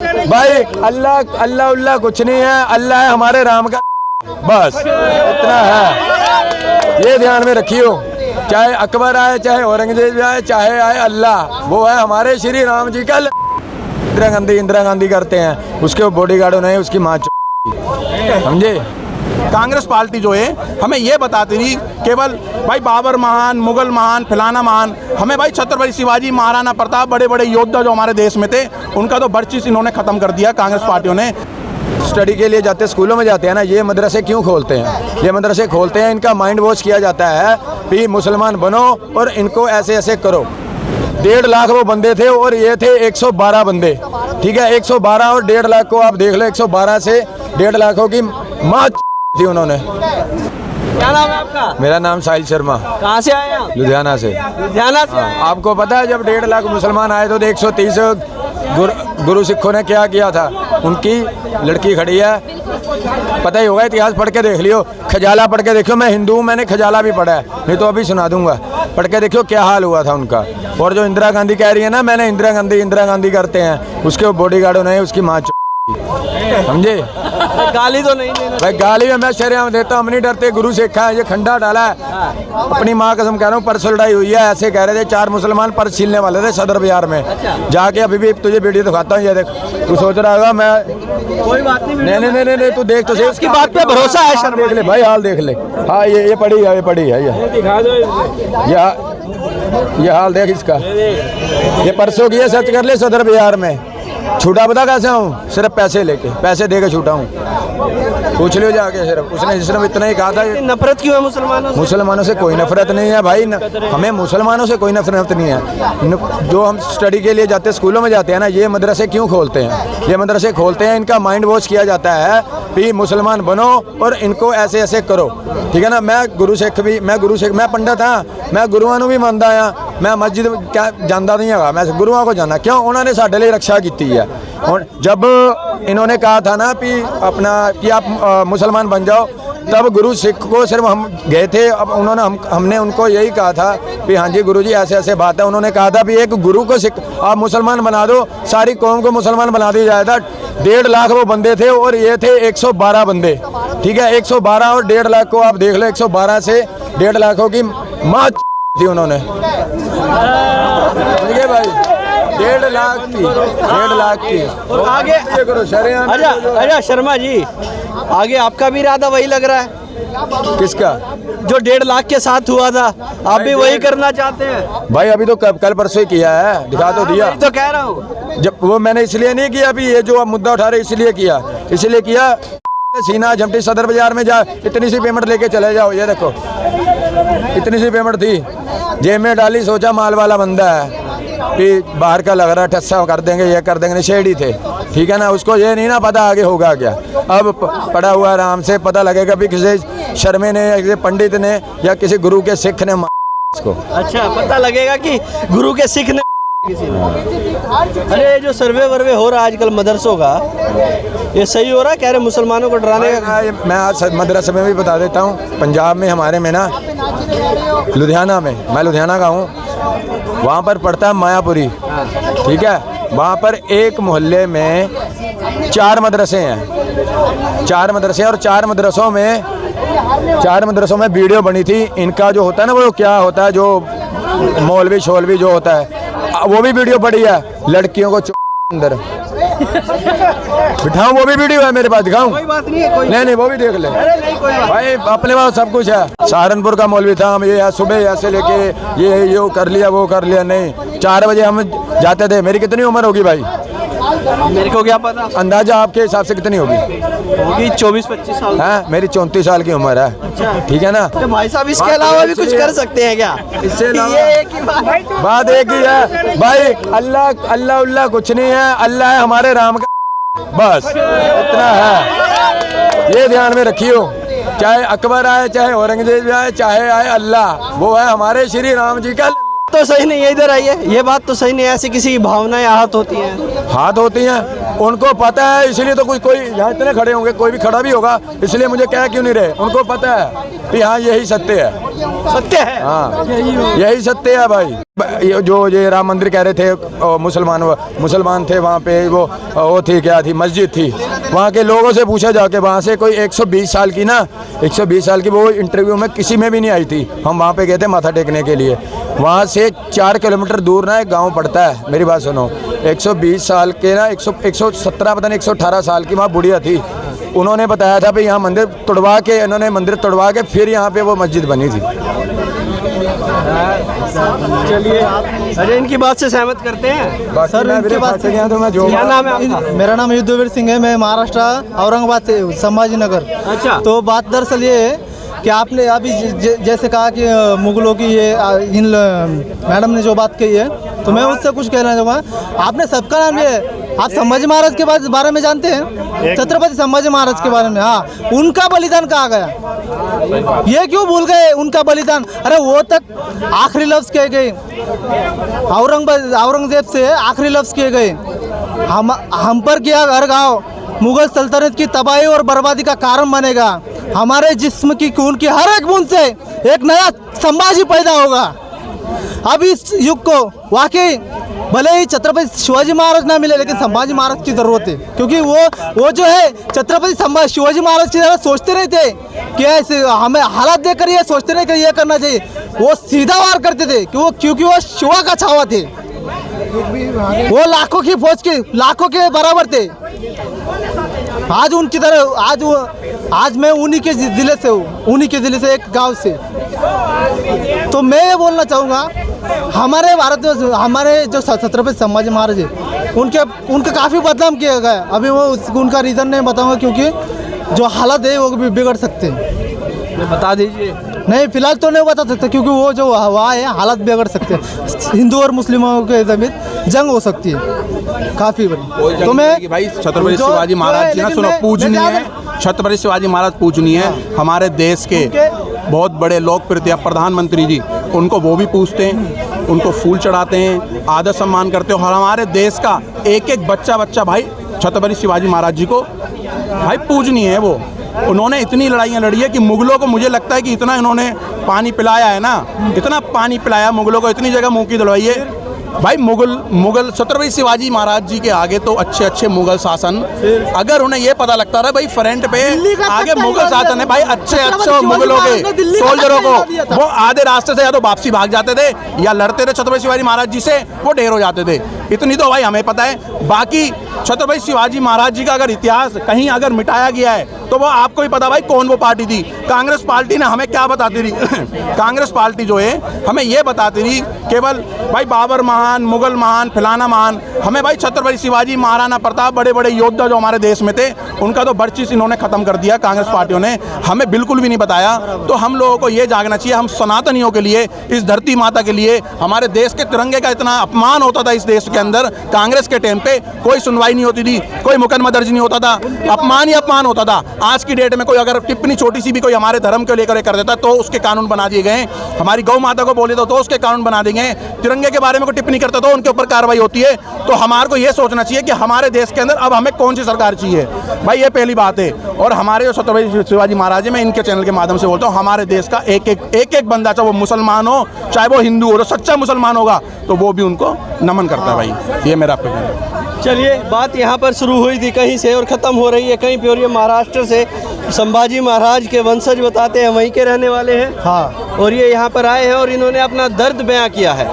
भाई अल्लाह अल्लाह उल्लाह कुछ नहीं है, अल्लाह है हमारे राम का, बस इतना है, ये ध्यान में रखियो। चाहे अकबर आए, चाहे औरंगजेब आए, चाहे आए अल्लाह, वो है हमारे श्री राम जी का। इंदिरा गांधी करते हैं, उसके बॉडीगार्ड नहीं, उसकी माँ समझे। कांग्रेस पार्टी जो है हमें ये बताती थी केवल भाई बाबर महान, मुगल महान, फलाना महान। हमें भाई छत्रपति शिवाजी, महाराणा प्रताप, बड़े बड़े योद्धा जो हमारे देश में थे, उनका तो बर्चिस इन्होंने खत्म कर दिया कांग्रेस पार्टियों ने। स्टडी के लिए जाते स्कूलों में जाते हैं ना, ये मदरसे क्यों खोलते हैं? ये मदरसे खोलते हैं, इनका माइंड वॉश किया जाता है कि मुसलमान बनो और इनको ऐसे ऐसे करो। 1.5 लाख वो बंदे थे और ये थे 112 बंदे, ठीक है। 112 और 1.5 लाख को आप देख लो, 112 से 1.5 लाखों की माँ थी उन्होंने। क्या नाम है आपका? मेरा नाम साहिल शर्मा। कहाँ से आए आप? लुधियाना से। लुधियाना से आए हैं? आपको पता है जब 1.5 लाख मुसलमान आए तो 130 गुरु सिखों ने क्या किया था? उनकी लड़की खड़ी है, पता ही होगा, इतिहास पढ़ के देख लियो, खजाला पढ़ के देखियो। मैं हिंदू हूँ, मैंने खजाला भी पढ़ा है, नहीं तो अभी सुना दूंगा, पढ़ के देखियो क्या हाल हुआ था उनका। और जो इंदिरा गांधी कह रही है ना, मैंने इंदिरा गांधी करते हैं, उसके बॉडीगार्ड नहीं, उसकी माँ समझे। गाली तो नहीं देना भाई, गाली में मैं शर्म देता हूँ, हम नहीं डरते। गुरु सिखा है, ये खंडा डाला है, अपनी माँ कसम कह रहा हूँ। परसों लड़ाई हुई है, ऐसे कह रहे थे 4 मुसलमान पर्स छीनने वाले थे सदर बाजार में। जाके अभी भी तुझे वीडियो दिखाता हूँ, ये देख। तू सोच रहा होगा मैं, कोई बात नहीं। नहीं, तू देख तो सही, उसकी बात पे भरोसा है शर्मा। देख ले भाई, हाल देख ले। हाँ, ये पड़ी है, ये पड़ी है, ये दिखा दो। ये हाल देख इसका, ये परसों की है, सर्च कर ले सदर बाजार में। छूटा पता कैसे हूँ? सिर्फ पैसे लेके, पैसे दे के छूटा हूँ, पूछ लियो जाके। सिर्फ उसने सिर्फ इतना ही कहा था। नफरत क्यों है मुसलमानों से? मुसलमानों से कोई नफरत नहीं है भाई, हमें मुसलमानों से कोई नफरत नहीं है। जो हम स्टडी के लिए जाते स्कूलों में जाते हैं ना, ये मदरसे क्यों खोलते हैं? ये मदरसे खोलते हैं, इनका माइंड वॉश किया जाता है कि मुसलमान बनो और इनको ऐसे ऐसे करो, ठीक है ना। मैं गुरु सिख, मैं पंडित हाँ, मैं गुरुआं भी मानता हाँ, मैं मस्जिद क्या जानता नहीं है, मैं गुरुआं को जानना। क्यों? उन्होंने साढ़े लिए रक्षा की है। और जब इन्होंने कहा था ना कि अपना कि आप मुसलमान बन जाओ, तब गुरु सिख को सिर्फ हम गए थे। अब उन्होंने हमने उनको यही कहा था कि हाँ जी गुरु जी ऐसे ऐसे बात है। उन्होंने कहा था कि एक गुरु को सिख आप मुसलमान बना दो, सारी कौम को मुसलमान बना दिया जाएगा। 1.5 लाख वो बंदे थे और ये थे 112 बंदे, ठीक है। 112 और 1.5 लाख को आप देख लो, 112 से 1.5 लाखों की माँ थी उन्होंने, ठीक है भाई। 1.5 लाख की, 1.5 लाख की। और आगे अच्छा शर्मा जी, आगे आपका भी इरादा वही लग रहा है? किसका? जो 1.5 लाख के साथ हुआ था, आप भी वही करना चाहते हैं? भाई अभी तो कल परसों ही किया है, दिखा तो दिया। तो कह रहा हूँ, जब वो मैंने इसलिए नहीं किया, अभी ये जो आप मुद्दा उठा रहे इसलिए किया सीना झमटी सदर बाजार में जा, इतनी सी पेमेंट लेके चले जाओ। ये देखो, इतनी सी पेमेंट थी, जेब में डाली, सोचा माल वाला बंदा है कि बाहर का लग रहा है, ठस्सा कर देंगे, ये कर देंगे, शेडी थे, ठीक है ना। उसको ये नहीं ना पता आगे होगा क्या। अब पड़ा हुआ आराम से, पता लगेगा भी किसी शर्मे ने या किसी पंडित ने या किसी गुरु के सिख ने इसको। अच्छा, पता लगेगा कि गुरु के सिख ने किसी ने। अरे जो सर्वे वर्वे हो रहा है आजकल मदरसों का, ये सही हो रहा है? कह रहे मुसलमानों को डराने का। मैं आज मदरसे में भी बता देता हूँ, पंजाब में हमारे में ना, लुधियाना में, मैं लुधियाना का हूँ, वहाँ पर पड़ता है मायापुरी, ठीक है। वहाँ पर एक मोहल्ले में 4 मदरसे हैं, 4 मदरसे, और 4 मदरसों में वीडियो बनी थी। इनका जो होता है ना, वो क्या होता है, जो मौलवी शोलवी जो होता है, वो भी वीडियो पड़ी है। लड़कियों को अंदर बिठाऊं, वो भी वीडियो है मेरे पास, दिखाऊं? कोई बात नहीं है, कोई नहीं वो भी देख ले। अरे नहीं, कोई बात भाई अपने पास सब कुछ है। सहारनपुर का मौलवी था, हम ये सुबह ऐसे लेके ये कर लिया, वो कर लिया, नहीं 4 बजे हम जाते थे। मेरी कितनी उम्र होगी भाई? मेरे को क्या पता, अंदाजा आपके हिसाब से कितनी होगी? 24-25 साल है, मेरी 34 साल की उम्र है, ठीक है ना। तो भाई साहब इसके अलावा भी कुछ कर सकते हैं क्या? इससे ये एक ही बात एक ही है भाई, अल्लाह उल्लाह कुछ नहीं है, अल्लाह है हमारे राम का, बस इतना है, ये ध्यान में रखियो। चाहे अकबर आए, चाहे औरंगजेब आए, चाहे आए अल्लाह, वो है हमारे श्री राम जी का। तो सही नहीं है, इधर आइए, ये बात तो सही नहीं है। ऐसी किसी की भावनाएं आहत होती हैं, हाथ होती हैं, उनको पता है, इसलिए तो कोई यहाँ इतने खड़े होंगे, कोई भी खड़ा भी होगा, इसलिए मुझे कह क्यों नहीं रहे, उनको पता है। कि हाँ यही सत्य है, सत्य है। हाँ यही सत्य है भाई। ये राम मंदिर कह रहे थे, मुसलमान थे वहाँ पे, वो थी क्या थी, मस्जिद थी, वहाँ के लोगों से पूछा जाके, वहाँ से कोई 120 साल की ना, 120 साल की वो इंटरव्यू में किसी में भी नहीं आई थी। हम वहाँ पे गए थे माथा टेकने के लिए। वहाँ से 4 किलोमीटर दूर ना एक गाँव पड़ता है, मेरी बात सुनो, 120 साल के ना 117 पता नहीं 118 साल की वहाँ बुढ़िया थी। उन्होंने बताया था भाई यहाँ मंदिर तोड़वा के, इन्होंने मंदिर तोड़वा के फिर यहाँ पे वो मस्जिद बनी थी। चलिए, अरे इनकी बात से सहमत करते हैं सर, इनकी बात से तो मैं जो, क्या नाम है आपका? मेरा नाम युद्धवीर सिंह है, मैं महाराष्ट्र औरंगाबाद से, संभाजी नगर। अच्छा। तो बात दरअसल ये है कि आपने अभी जैसे कहा कि मुगलों की ये इन मैडम ने जो बात कही है, तो मैं उससे कुछ कहना चाहूँगा। आपने सबका नाम लिया है, आप संभाजी महाराज के बारे में जानते हैं? छत्रपति संभाजी महाराज के बारे में, हाँ, उनका बलिदान कहाँ गया? ये क्यों भूल गए उनका बलिदान? अरे वो तक आखिरी लफ्ज कहे गए, औरंगजेब से आखिरी लफ्ज किए गए, हम पर किया हर गाँव मुगल सल्तनत की तबाही और बर्बादी का कारण बनेगा। हमारे जिस्म की खून की हर एक बूंद से एक नया संभाजी पैदा होगा। अब इस युग को वाकई भले ही छत्रपति शिवाजी महाराज ना मिले, लेकिन संभाजी महाराज की ज़रूरत है, क्योंकि वो जो है छत्रपति शिवाजी महाराज की तरह सोचते नहीं थे कि ऐसे हमें हालात देखकर ये सोचते नहीं कि ये करना चाहिए। वो सीधा वार करते थे क्योंकि वो शिवा का छावा थे। वो लाखों की फौज के लाखों के बराबर थे। आज उनकी तरह आज मैं उन्हीं के ज़िले से हूँ, उन्हीं के ज़िले से, एक गांव से। तो मैं ये बोलना चाहूँगा, हमारे भारत में हमारे जो छत्रपति संभाजी महाराज है, उनके काफ़ी बदनाम किया गया। अभी वो उनका रीज़न नहीं बताऊँगा, क्योंकि जो हालत है वो भी बिगड़ सकते हैं। बता दीजिए। नहीं, फिलहाल तो नहीं बता सकता, क्योंकि वो जो वहाँ है हालत बिगड़ सकते हैं। हिंदू और मुस्लिमों के बीच जंग हो सकती है काफ़ी बड़ी। तो मैं भाई छत्रपति शिवाजी महाराज जी ना, सुनो, पूजनीय है, छत्रपति शिवाजी महाराज पूजनीय है। हमारे देश के बहुत बड़े लोकप्रिय प्रधानमंत्री जी, उनको वो भी पूछते हैं, उनको फूल चढ़ाते हैं, आदर सम्मान करते हो। और हमारे देश का एक एक बच्चा भाई छत्रपति शिवाजी महाराज जी को भाई पूजनीय है। वो उन्होंने इतनी लड़ाइयाँ लड़ी है कि मुगलों को, मुझे लगता है कि इतना इन्होंने पानी पिलाया है ना, इतना पानी पिलाया मुगलों को, इतनी जगह मुँह की दलवाई है भाई। मुगल छत्रपति शिवाजी महाराज जी के आगे तो अच्छे मुगल शासन, अगर उन्हें ये पता लगता रहा भाई फ्रंट पे आगे मुगल शासन है भाई, अच्छे मुगलों के सोल्जरों को वो आधे रास्ते से या तो वापसी भाग जाते थे या लड़ते थे छत्रपति शिवाजी महाराज जी से, वो ढेर हो जाते थे। इतनी तो भाई हमें पता है। बाकी छत्रपति शिवाजी महाराज जी का अगर इतिहास कहीं अगर मिटाया गया है तो वो आपको भी पता भाई कौन वो पार्टी थी। कांग्रेस पार्टी ने हमें क्या बताती रही कांग्रेस पार्टी जो है हमें ये बताती रही केवल भाई बाबर महान, मुगल महान, फलाना महान। हमें भाई छत्रपति शिवाजी, महाराणा प्रताप, बड़े बड़े योद्धा जो हमारे देश में थे, उनका तो बर्चिस इन्होंने खत्म कर दिया कांग्रेस पार्टियों ने, हमें बिल्कुल भी नहीं बताया। तो हम लोगों को ये जागना चाहिए, हम सनातनियों के लिए, इस धरती माता के लिए, हमारे देश के तिरंगे का इतना अपमान होता था इस देश के अंदर, कांग्रेस के टाइम पे कोई सुनवाई नहीं होती थी, कोई मुकदमा दर्ज नहीं होता था, अपमान ही अपमान होता था। आज की डेट में कोई अगर टिप्पणी छोटी सी भी कोई हमारे धर्म को लेकर कर देता तो उसके कानून बना दिए गए, हमारी गौ माता को बोले तो उसके कानून बना दिए गए, तिरंगे के बारे में कोई टिप्पणी करता तो उनके ऊपर कार्रवाई होती है। तो हमारे को ये सोचना चाहिए कि हमारे देश के अंदर अब हमें कौन सी सरकार चाहिए भाई, ये पहली बात है। और हमारे जो छत्रपति शिवाजी महाराज है, मैं इनके चैनल के माध्यम से बोलता हूँ, हमारे देश का एक एक बंदा, चाहे वो मुसलमान हो चाहे वो हिंदू हो, सच्चा मुसलमान होगा तो वो भी उनको नमन करता है भाई। ये मेरा opinion है। चलिए, बात यहाँ पर शुरू हुई थी कहीं से और ख़त्म हो रही है कहीं पे, और ये महाराष्ट्र से संभाजी महाराज के वंशज बताते हैं, वहीं के रहने वाले हैं। हाँ, और ये यहाँ पर आए हैं और इन्होंने अपना दर्द बयां किया है।